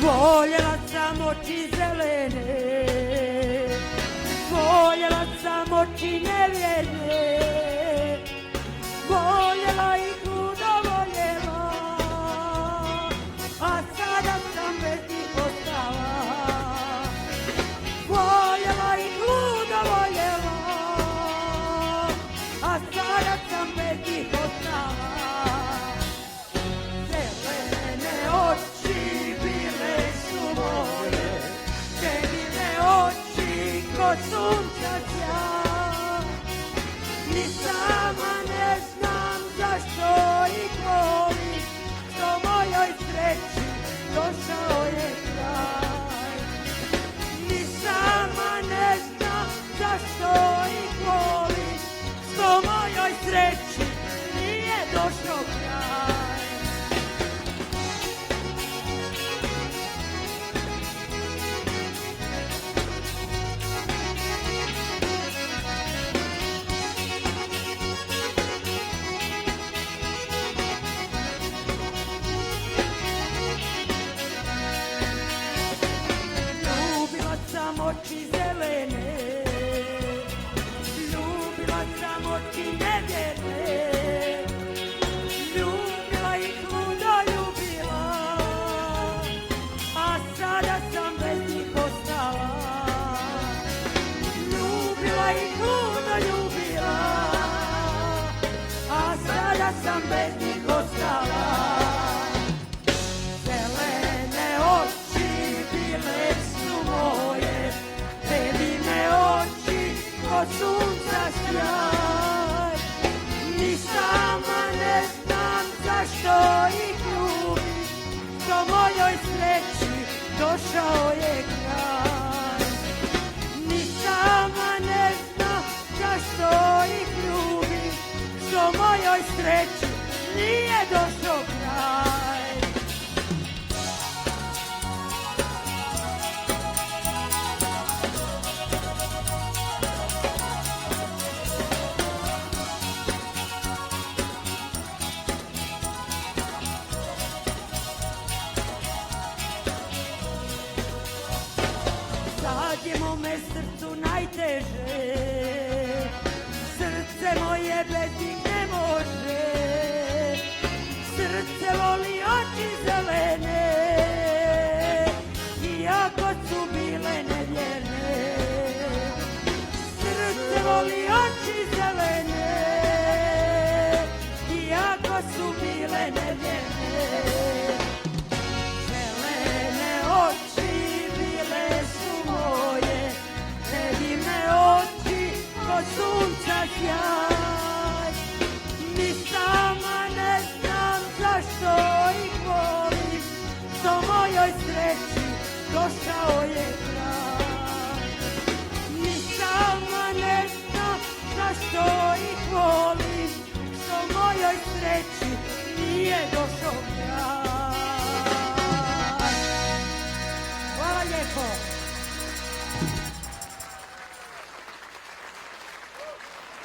Voljela sam oči zelene, voljela sam oči nevjerne, voljela ih ludo voljela, a sada sam bez njih ostala. Voljela ih ludo voljela, a sada sam bez njih ostala. Zelene oči bile su moje, jedine oči ko sunca sjaj. Ni sama ne znam zašto ih volim, što mojoj sreći došao je kraj. Ni sama ne znam zašto ih volim, što mojoj sreći nije došao kraj. Oči zelene, ljubila sam oči nevjerne, ljubila ih ludo ljubila, a sada sam bez njih ostala. Ljubila ih ludo ljubila, a sada sam bez njih ostala. Zelene oči bile su moje, jedine oči ko sunca sjaj. Ni sama ne znam zašto ih ljubim, što mojoj sreći došao je kraj. Ni sama ne znam zašto ih ljubim, što mojoj sreći nije došao kraj. Sad je mome srcu najteže, srce moje bez njih ne može. Srce voli oči zelene, iako su bile nevjerne. Srce voli oči zelene, iako su bile nevjerne. Zelene oči bile su moje, jedine oči ko sunca sjaj. Ni sama ne znam zašto ih volim, što mojoj sreći došao je kraj. Ni sama ne znam zašto ih volim, što mojoj sreći nije došao